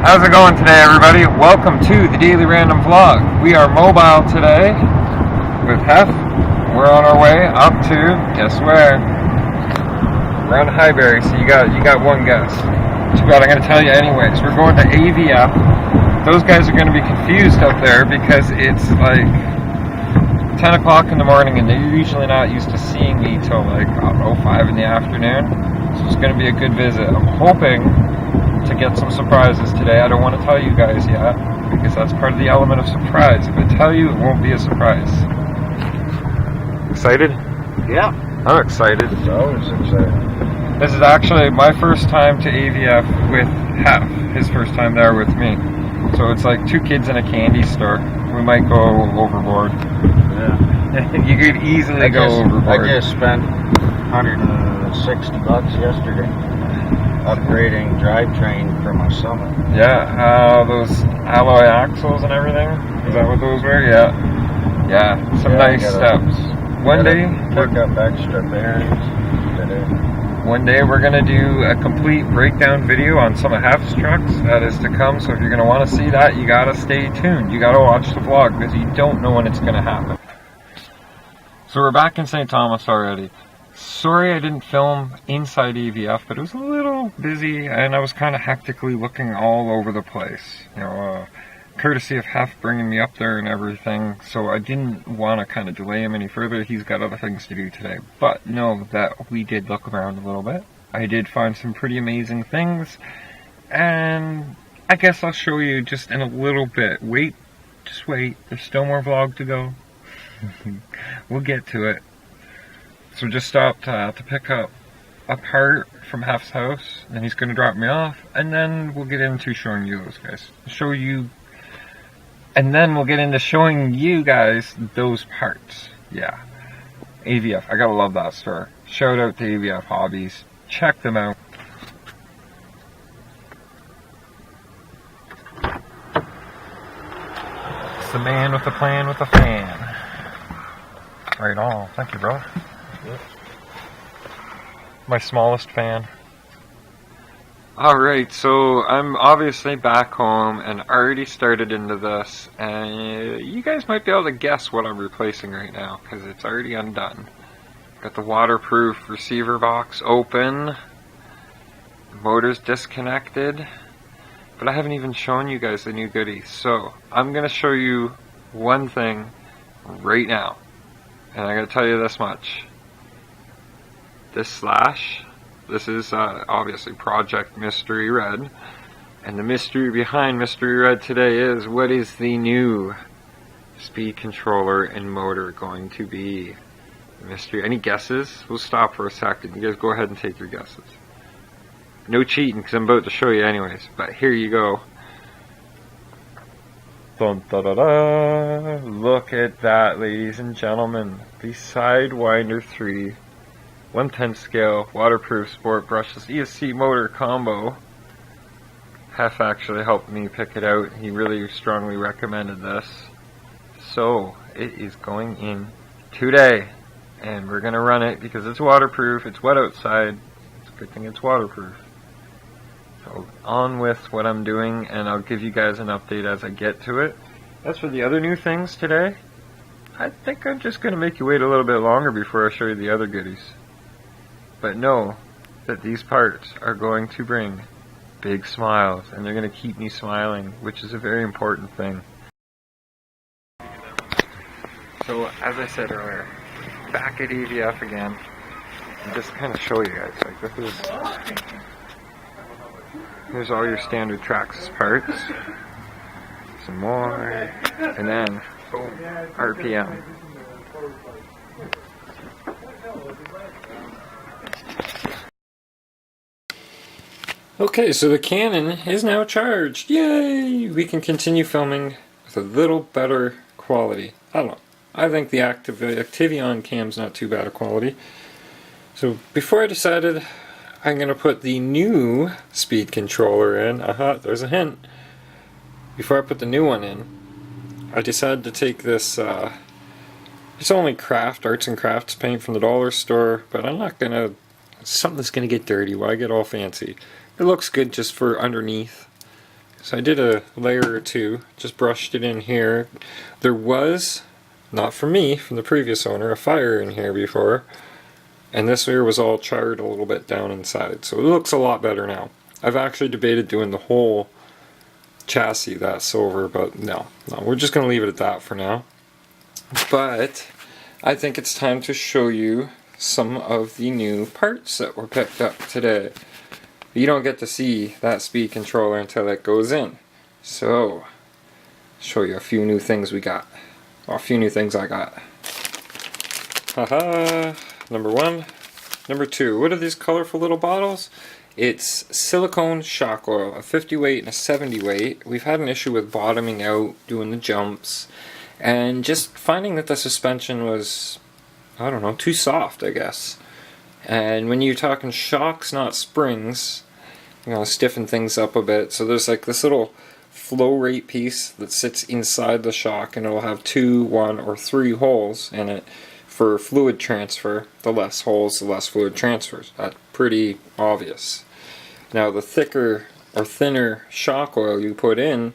How's it going today, everybody? Welcome to the Daily Random Vlog. We are mobile today with Hef. We're on our way up to, guess where? We're on Highbury, so you got one guess. Too bad, I'm going to tell you anyways. We're going to AVF. Those guys are going to be confused up there because it's like 10 o'clock in the morning and they're usually not used to seeing me till like 5 in the afternoon. So it's going to be a good visit. I'm hoping to get some surprises today. I don't want to tell you guys yet because that's part of the element of surprise. If I tell you, it won't be a surprise. Excited? Yeah. I'm excited. It's always exciting. This is actually my first time to AVF with Hef. His first time there with me. So it's like two kids in a candy store. We might go overboard. Yeah. You could easily go overboard. I just spent $160 yesterday upgrading drivetrain for my Summit. Yeah, those alloy axles and everything. Is that what those were? Yeah. Yeah, some nice steps. One day, pick up extra bearings today. One day we're going to do a complete breakdown video on some of Hef's trucks. That is to come, so if you're going to want to see that, you got to stay tuned. You got to watch the vlog because you don't know when it's going to happen. So we're back in St. Thomas already. Sorry I didn't film inside AVF, but it was a little busy and I was kind of hectically looking all over the place. You know, courtesy of Hef bringing me up there and everything, so I didn't want to kind of delay him any further. He's got other things to do today. But know that we did look around a little bit. I did find some pretty amazing things, and I guess I'll show you just in a little bit. Just wait, there's still more vlog to go. We'll get to it. So just stopped to pick up a part from Hef's house, and he's going to drop me off, and then we'll get into showing you those guys. And then we'll get into showing you guys those parts. Yeah. AVF. I gotta love that store. Shout out to AVF Hobbies. Check them out. It's the man with the plan with the fan. Right on. Thank you, bro. Yep. My smallest fan. Alright, so I'm obviously back home and already started into this, and you guys might be able to guess what I'm replacing right now because it's already undone. Got the waterproof receiver box open, the motor's disconnected, but I haven't even shown you guys the new goodies. So I'm going to show you one thing right now, and I'm going to tell you this much. This slash, this is obviously Project Mystery Red, and the mystery behind Mystery Red today is, what is the new speed controller and motor going to be? Mystery. Any guesses? We'll stop for a second. You guys go ahead and take your guesses. No cheating because I'm about to show you anyways, but here you go. Dun, da, da, da. Look at that, ladies and gentlemen. The Sidewinder 3 1/10 scale, waterproof, sport brushless ESC motor combo. Hef actually helped me pick it out. He really strongly recommended this. So, it is going in today. And we're going to run it because it's waterproof, it's wet outside. It's a good thing it's waterproof. So, on with what I'm doing, and I'll give you guys an update as I get to it. As for the other new things today, I think I'm just going to make you wait a little bit longer before I show you the other goodies. But know that these parts are going to bring big smiles, and they're going to keep me smiling, which is a very important thing. So, as I said earlier, back at AVF again, and just kind of show you guys, like, here's all your standard Traxxas parts, some more, and then, boom, RPM. Okay, so the Canon is now charged. Yay! We can continue filming with a little better quality. I don't know. I think the Activion cam's not too bad a quality. So before I decided, I'm going to put the new speed controller in. Aha, there's a hint. Before I put the new one in, I decided to take this, it's only arts and crafts paint from the dollar store, but I'm not going to, something's going to get dirty. Why get all fancy? It looks good just for underneath. So I did a layer or two, just brushed it in here. There was, not from me, from the previous owner, a fire in here before, and this here was all charred a little bit down inside, so it looks a lot better now. I've actually debated doing the whole chassis that silver, but no, we're just going to leave it at that for now. But I think it's time to show you some of the new parts that were picked up today. You don't get to see that speed controller until it goes in. So, show you a few new things we got. Or a few new things I got. Haha! Number one. Number two. What are these colorful little bottles? It's silicone shock oil, a 50 weight and a 70 weight. We've had an issue with bottoming out, doing the jumps, and just finding that the suspension was, I don't know, too soft, I guess. And when you're talking shocks, not springs, you know, stiffen things up a bit. So there's like this little flow rate piece that sits inside the shock, and it'll have 2, 1, or 3 holes in it for fluid transfer. The less holes, the less fluid transfers. That's pretty obvious. Now the thicker or thinner shock oil you put in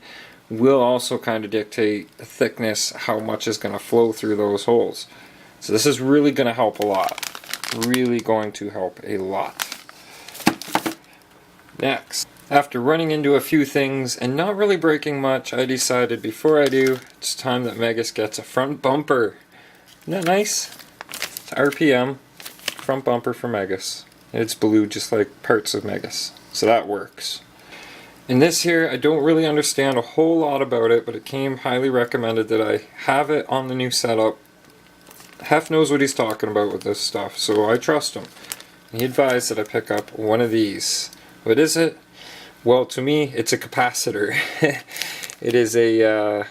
will also kind of dictate the thickness, how much is going to flow through those holes. So this is really going to help a lot. Really going to help a lot. Next, after running into a few things and not really breaking much, I decided before I do, it's time that Megas gets a front bumper. Isn't that nice? It's RPM, front bumper for Megas. It's blue just like parts of Megas, so that works. In this here, I don't really understand a whole lot about it, but it came highly recommended that I have it on the new setup. Hef knows what he's talking about with this stuff, so I trust him. He advised that I pick up one of these. What is it? Well, to me, it's a capacitor. It is a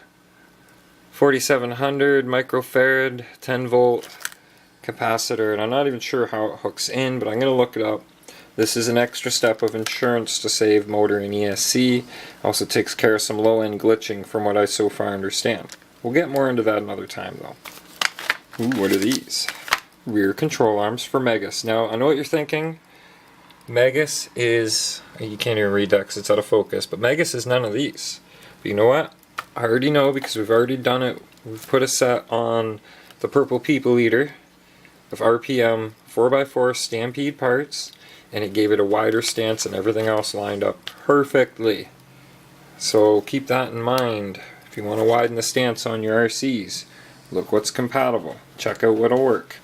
4700 microfarad 10 volt capacitor, and I'm not even sure how it hooks in, but I'm going to look it up. This is an extra step of insurance to save motor and ESC. Also takes care of some low-end glitching from what I so far understand. We'll get more into that another time though. Ooh, what are these? Rear control arms for Megas. Now, I know what you're thinking. Megas is, you can't even read that because it's out of focus, but Megas is none of these. But you know what? I already know because we've already done it. We've put a set on the Purple People Eater of RPM 4x4 Stampede parts, and it gave it a wider stance and everything else lined up perfectly. So keep that in mind. If you want to widen the stance on your RCs, look what's compatible. Check out what'll work.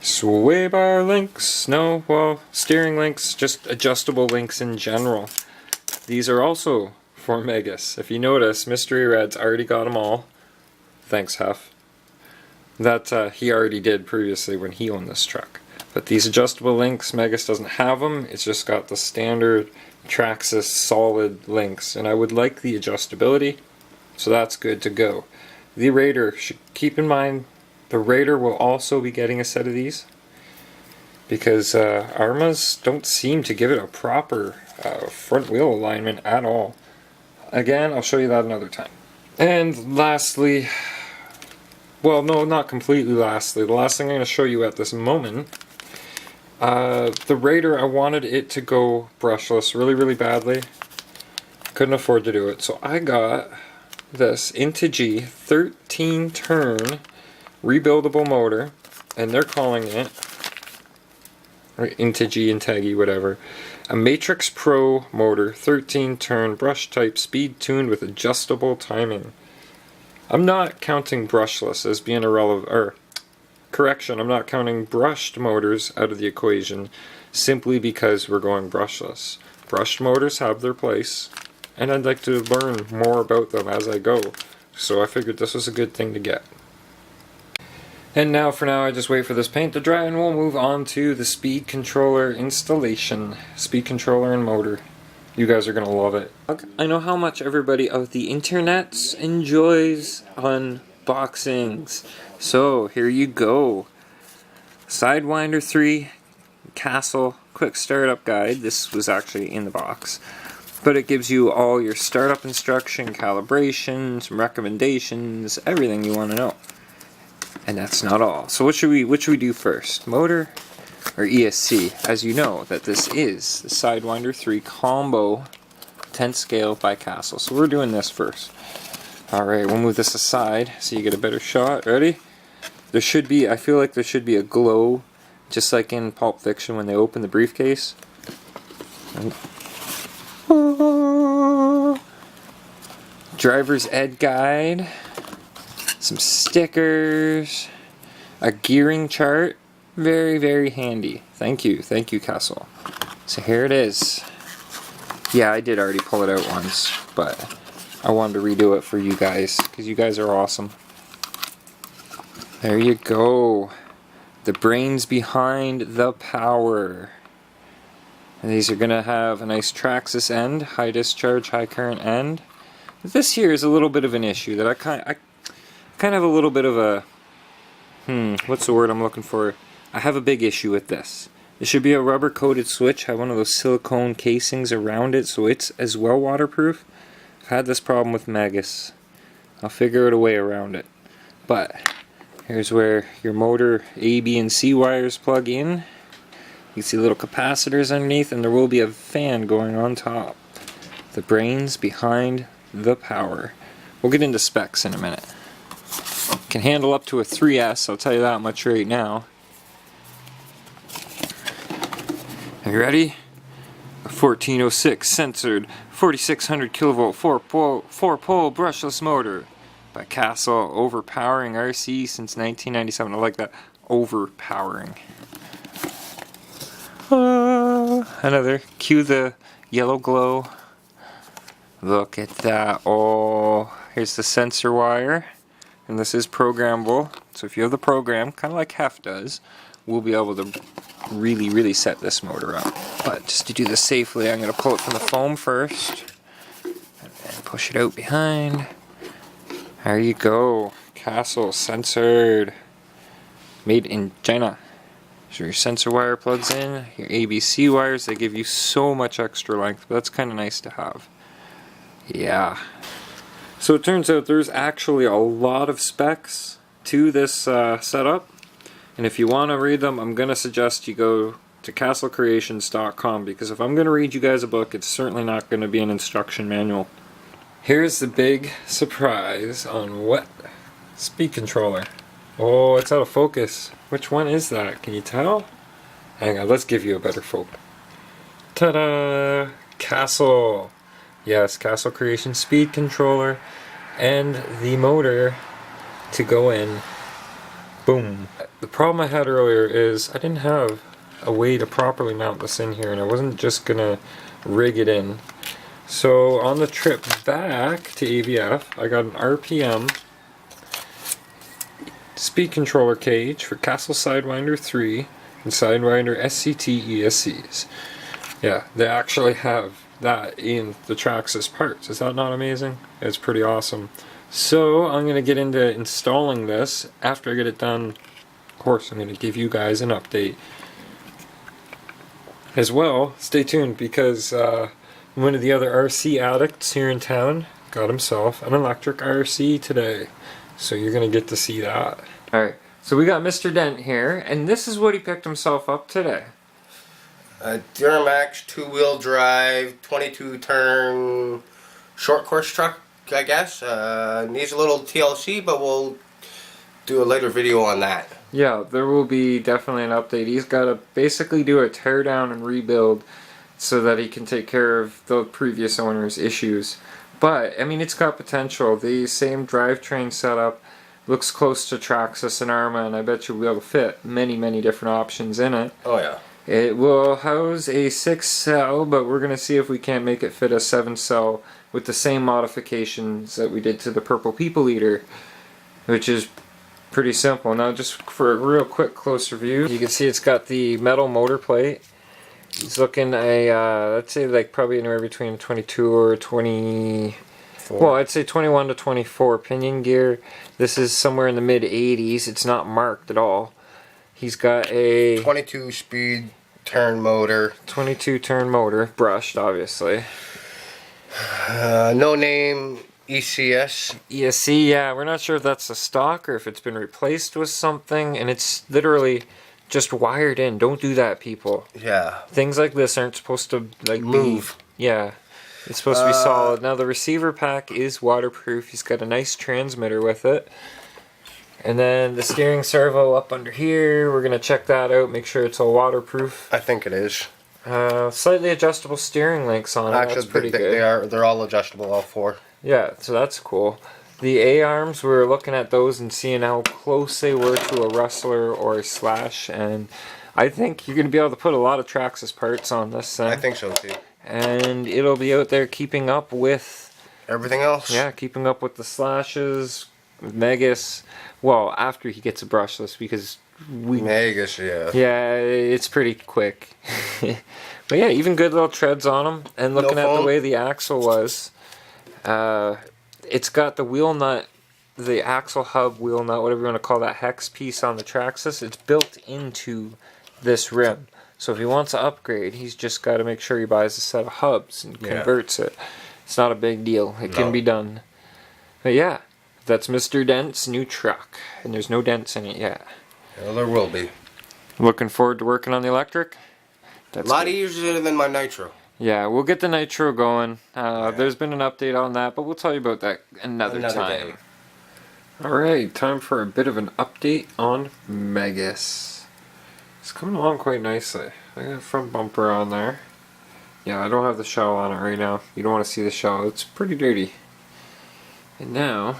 Sway bar links, no, well, steering links, just adjustable links in general. These are also for Megas. If you notice, Mystery Red's already got them all. Thanks, Hef. That he already did previously when he owned this truck. But these adjustable links, Megas doesn't have them. It's just got the standard Traxxas solid links, and I would like the adjustability, so that's good to go. The Raider, should keep in mind, the Raider will also be getting a set of these, because Armas don't seem to give it a proper front wheel alignment at all. Again, I'll show you that another time. And lastly, well, no, not completely lastly, the last thing I'm going to show you at this moment, the Raider, I wanted it to go brushless really, really badly. Couldn't afford to do it, so I got this Ihad 13 turn rebuildable motor, and they're calling it, or Ihad, whatever, a Matrix Pro motor, 13 turn brush type, speed tuned with adjustable timing. I'm not counting brushless as being irrelevant, or correction, I'm not counting brushed motors out of the equation simply because we're going brushless. Brushed motors have their place, and I'd like to learn more about them as I go, so I figured this was a good thing to get. And now for now I just wait for this paint to dry and we'll move on to the speed controller installation. Speed controller and motor. You guys are going to love it. I know how much everybody of the internet enjoys unboxings. So here you go. Sidewinder 3 Castle quick startup guide. This was actually in the box. But it gives you all your startup instruction, calibration, some recommendations, everything you want to know. And that's not all. So what should we do first? Motor or ESC? As you know that this is the Sidewinder 3 Combo 10th scale by Castle. So we're doing this first. Alright, we'll move this aside so you get a better shot. Ready? There should be, I feel like there should be a glow, just like in Pulp Fiction when they open the briefcase. Driver's ed guide, some stickers, a gearing chart. Very, very handy. Thank you, Castle. So here it is. Yeah, I did already pull it out once, but I wanted to redo it for you guys because you guys are awesome. There you go. The brains behind the power. And these are going to have a nice Traxxas end, high discharge, high current end. This here is a little bit of an issue that I kind of have a little bit of a, what's the word I'm looking for? I have a big issue with this. It should be a rubber coated switch, have one of those silicone casings around it so it's as well waterproof. I've had this problem with Magus. I'll figure out a way around it. But here's where your motor A, B, and C wires plug in. You can see little capacitors underneath, and there will be a fan going on top. The brains behind the power. We'll get into specs in a minute. Can handle up to a 3S, I'll tell you that much right now. Are you ready? A 1406 censored 4600 kilovolt 4-pole brushless motor by Castle, overpowering RC since 1997. I like that, overpowering. Another, cue the yellow glow. Look at that. Oh, here's the sensor wire, and this is programmable. So if you have the program, kind of like Hef does, we'll be able to really set this motor up. But just to do this safely, I'm going to pull it from the foam first and then push it out behind. There you go. Castle censored, made in China. So your sensor wire plugs in, your ABC wires, they give you so much extra length, but that's kind of nice to have. Yeah. So it turns out there's actually a lot of specs to this setup, and if you want to read them, I'm going to suggest you go to castlecreations.com, because if I'm going to read you guys a book, it's certainly not going to be an instruction manual. Here's the big surprise on what speed controller. Oh, it's out of focus. Which one is that? Can you tell? Hang on, let's give you a better focus. Ta-da! Castle. Yes, Castle Creation speed controller and the motor to go in. Boom. The problem I had earlier is I didn't have a way to properly mount this in here, and I wasn't just gonna rig it in. So on the trip back to AVF, I got an RPM speed controller cage for Castle Sidewinder 3 and Sidewinder SCT ESCs. Yeah, they actually have that in the Traxxas parts. Is that not amazing? It's pretty awesome. So I'm going to get into installing this. After I get it done, of course, I'm going to give you guys an update. As well, stay tuned, because one of the other RC addicts here in town got himself an electric RC today. So you're going to get to see that. Alright, so we got Mr. Dent here, and this is what he picked himself up today. A Duramax 2-wheel drive, 22-turn short course truck, I guess. Needs a little TLC, but we'll do a later video on that. Yeah, there will be definitely an update. He's got to basically do a tear down and rebuild so that he can take care of the previous owner's issues. But, I mean, it's got potential. The same drivetrain setup looks close to Traxxas and Arma, and I bet you'll be able to fit many different options in it. Oh, yeah. It will house a 6-cell, but we're going to see if we can't make it fit a 7-cell with the same modifications that we did to the Purple People Eater, which is pretty simple. Now, just for a real quick closer view, you can see it's got the metal motor plate. He's looking a, let's say like probably anywhere between 22 or 20, well, I'd say 21 to 24 pinion gear. This is somewhere in the mid 80s. It's not marked at all. He's got a 22 speed turn motor. 22 turn motor, brushed obviously. No name ECS. ESC, yeah, we're not sure if that's a stock or if it's been replaced with something, and it's literally just wired in. Don't do that, people. Yeah. Things like this aren't supposed to like move. Yeah. It's supposed to be solid. Now the receiver pack is waterproof. He's got a nice transmitter with it. And then the steering servo up under here. We're going to check that out, make sure it's all waterproof. I think it is. Slightly adjustable steering links on it. Actually, that's pretty good. They're all adjustable, all four. Yeah, so that's cool. The A-arms, we were looking at those and seeing how close they were to a Rustler or a Slash, and I think you're going to be able to put a lot of Traxxas parts on this thing. I think so too. And it'll be out there keeping up with everything else. Yeah, keeping up with the Slashes, Megas. Well, after he gets a brushless, because Megas, yeah. Yeah, it's pretty quick. But yeah, even good little treads on them. And looking at the way the axle was, it's got the wheel nut, the axle hub wheel nut, whatever you want to call that hex piece on the Traxxas. It's built into this rim. So if he wants to upgrade, he's just got to make sure he buys a set of hubs and converts it. It's not a big deal. It can be done. But yeah, that's Mr. Dent's new truck. And there's no dents in it yet. Well, there will be. Looking forward to working on the electric. That's a lot easier than my nitro. Yeah, we'll get the nitro going. There's been an update on that, but we'll tell you about that another time. Alright, time for a bit of an update on Megas. It's coming along quite nicely. I got a front bumper on there. Yeah, I don't have the shell on it right now. You don't want to see the shell. It's pretty dirty. And now,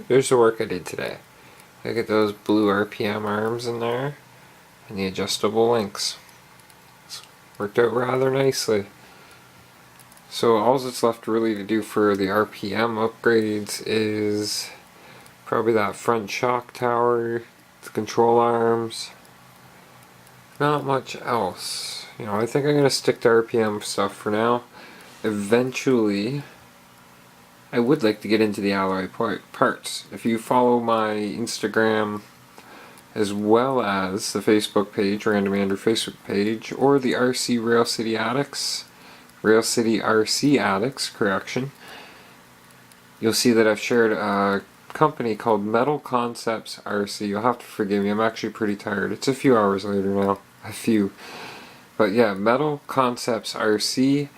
there's the work I did today. Look at those blue RPM arms in there. And the adjustable links. It's worked out rather nicely. So all that's left really to do for the RPM upgrades is probably that front shock tower, the control arms. Not much else. You know, I think I'm going to stick to RPM stuff for now. Eventually, I would like to get into the alloy parts. If you follow my Instagram as well as the Facebook page, Random Andrew Facebook page, or the RC Rail City Addicts, Rail City RC Addicts, correction, you'll see that I've shared a company called Metal Concepts RC. You'll have to forgive me, I'm actually pretty tired. It's a few hours later now. But yeah, Metal Concepts RC.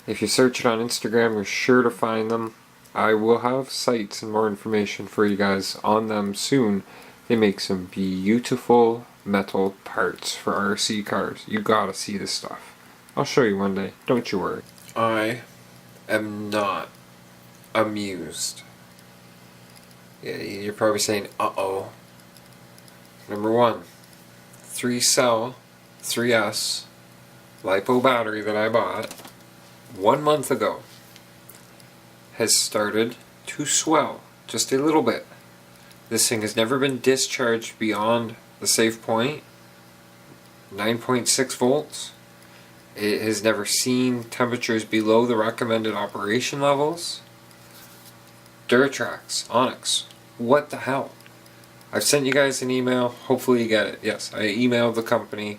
If you search it on Instagram, you're sure to find them. I will have sites and more information for you guys on them soon. They make some beautiful metal parts for RC cars. You gotta see this stuff. I'll show you one day, don't you worry. I am not amused. Yeah, you're probably saying, uh-oh. Number one, 3-cell, 3S, LiPo battery that I bought 1 month ago has started to swell just a little bit. This thing has never been discharged beyond the safe point, 9.6 volts. It has never seen temperatures below the recommended operation levels. Duratrax, Onyx, what the hell? I've sent you guys an email, hopefully you get it. Yes, I emailed the company.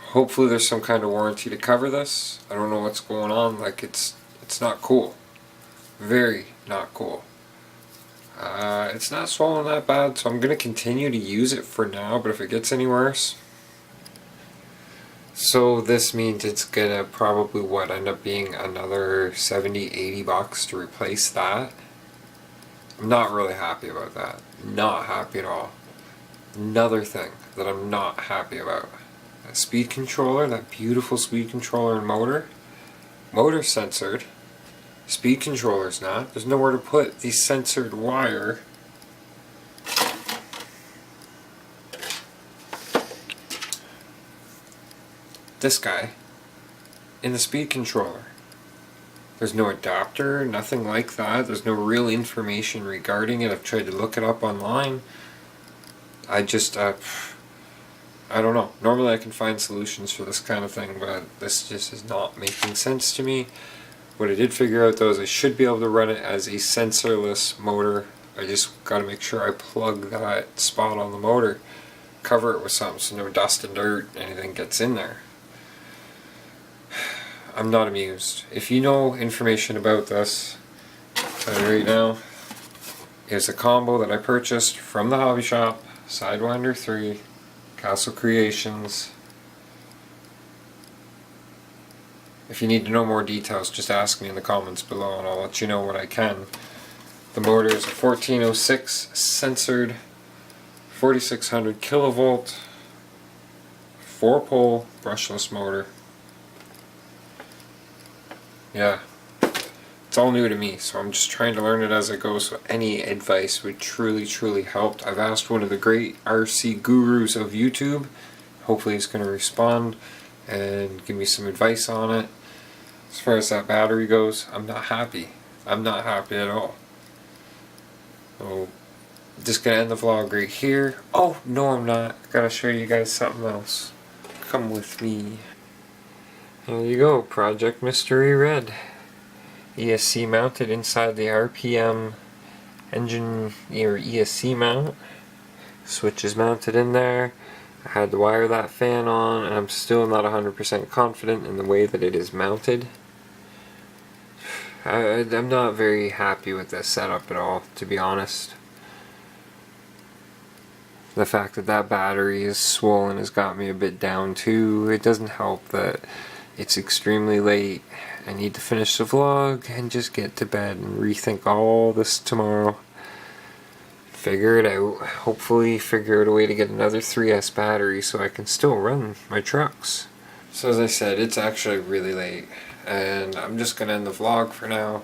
Hopefully there's some kind of warranty to cover this. I don't know what's going on, like it's not cool. Very not cool. It's not swollen that bad, so I'm going to continue to use it for now, but if it gets any worse... So this means it's going to probably, end up being another $70-80 to replace that. I'm not really happy about that. Not happy at all. Another thing that I'm not happy about. That speed controller, that beautiful speed controller and motor. Motor censored. Speed controller's not. There's nowhere to put the censored wire. This guy in the speed controller. There's no adapter, nothing like that. There's no real information regarding it. I've tried to look it up online. I just, I don't know. Normally I can find solutions for this kind of thing, but this just is not making sense to me. What I did figure out though is I should be able to run it as a sensorless motor. I just got to make sure I plug that spot on the motor, cover it with something so no dust and dirt, anything gets in there. I'm not amused. If you know information about this, right now, is a combo that I purchased from the hobby shop, Sidewinder 3, Castle Creations. If you need to know more details, just ask me in the comments below and I'll let you know what I can. The motor is a 1406 censored 4600 kilovolt 4-pole brushless motor. Yeah, it's all new to me, so I'm just trying to learn it as I go, so any advice would truly help. I've asked one of the great RC gurus of YouTube. Hopefully he's going to respond and give me some advice on it. As far as that battery goes, I'm not happy. I'm not happy at all. So, just going to end the vlog right here. Oh, no I'm not. I gotta show you guys something else. Come with me. There you go, Project Mystery Red. ESC mounted inside the RPM engine or ESC mount. Switch is mounted in there. I had to wire that fan on, and I'm still not 100% confident in the way that it is mounted. I'm not very happy with this setup at all, to be honest. The fact that that battery is swollen has got me a bit down too. It doesn't help that it's extremely late. I need to finish the vlog and just get to bed and rethink all this tomorrow. Figure it out. Hopefully figure out a way to get another 3S battery so I can still run my trucks. So as I said, it's actually really late and I'm just going to end the vlog for now.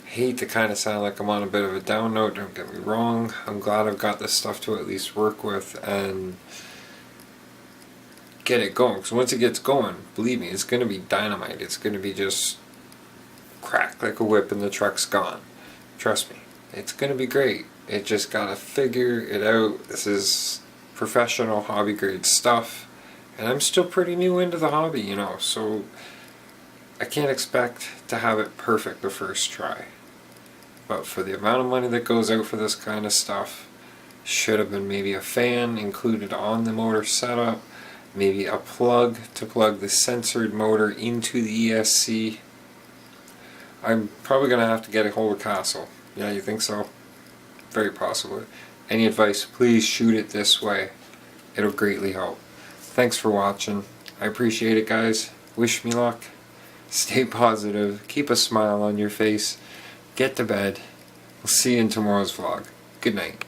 Hate to kind of sound like I'm on a bit of a down note, don't get me wrong. I'm glad I've got this stuff to at least work with and get it going, because once it gets going, believe me, it's going to be dynamite. It's going to be just crack like a whip and the truck's gone. Trust me, it's going to be great. It just got to figure it out. This is professional hobby grade stuff and I'm still pretty new into the hobby, you know, so I can't expect to have it perfect the first try. But for the amount of money that goes out for this kind of stuff, should have been maybe a fan included on the motor setup, maybe a plug to plug the censored motor into the ESC. I'm probably going to have to get a hold of Castle. Yeah, you think so? Very possibly. Any advice, please shoot it this way. It'll greatly help. Thanks for watching. I appreciate it, guys. Wish me luck. Stay positive. Keep a smile on your face. Get to bed. We'll see you in tomorrow's vlog. Good night.